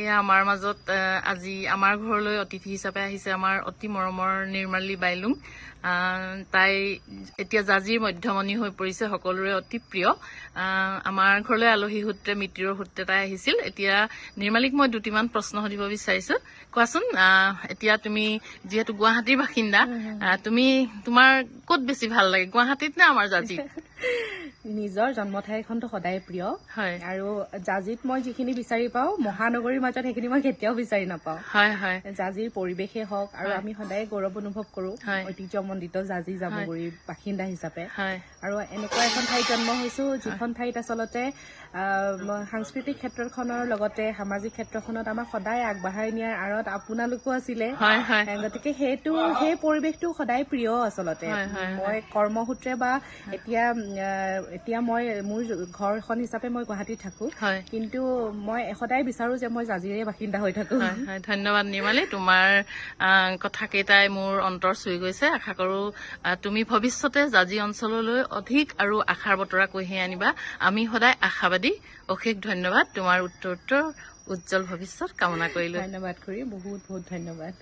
এয়া আমাৰ মাজত আজি আমাৰ ঘৰলৈ অতিথি হিচাপে আহিছে আমাৰ অতি মৰমৰ নিৰ্মালী বাইলুং। তাই এতিয়া জাজিৰ মধ্যমণি হৈ পৰিছে, সকলোৰে অতি প্ৰিয়। আমাৰ ঘৰলৈ আলহী সূত্ৰে মিতিৰৰ সূত্ৰে তাই আহিছিল। এতিয়া নিৰ্মালীক মই দুটিমান প্ৰশ্ন সুধিব বিচাৰিছো। কোৱাচোন, এতিয়া তুমি যিহেতু গুৱাহাটীৰ বাসিন্দা, তোমাৰ ক'ত বেছি ভাল লাগে, গুৱাহাটীত নে আমাৰ জাজিত? নিজৰ জন্ম ঠাইখনতো সদায় প্ৰিয়, হয়। আৰু জাজিত মই যিখিনি বিচাৰি পাওঁ মহানগৰীৰ মাজত সেইখিনি মই কেতিয়াও বিচাৰি নাপাওঁ। হয় হয়। জাজিৰ পৰিৱেশে হওক, আৰু আমি সদায় গৌৰৱ অনুভৱ কৰো ঐতিহ্যমণ্ডিত জাজি জামুগুৰিৰ বাসিন্দা হিচাপে। আৰু এনেকুৱা এখন ঠাইত জন্ম হৈছো যিখন ঠাইত আচলতে সাংস্কৃতিক ক্ষেত্ৰখনৰ লগতে সামাজিক ক্ষেত্ৰখনত আমাক সদায় আগবঢ়াই নিয়াৰ আঁৰত আপোনালোকো আছিলে। গতিকে সেই পৰিৱেশটো সদায় প্ৰিয় আচলতে। মই কৰ্মসূত্ৰে বা এতিয়া মই মোৰ ঘৰখন হিচাপে মই গুৱাহাটীত থাকো, কিন্তু মই সদায় বিচাৰো যে মই জাজিৰে বাসিন্দা হৈ থাকো। ধন্যবাদ নিৰ্মালী, তোমাৰ কথা কেইটাই মোৰ অন্তৰ চুই গৈছে। আশা কৰো তুমি ভৱিষ্যতে জাজি অঞ্চললৈ অধিক আৰু আশাৰ বতৰা কঢ়িয়াই আনিবা। আমি সদায় আশাবাদী। অশেষ ধন্যবাদ, তোমাৰ উত্তৰ উজ্জ্বল ভৱিষ্যত কামনা কৰিলো। ধন্যবাদ খুৰী, বহুত বহুত ধন্যবাদ।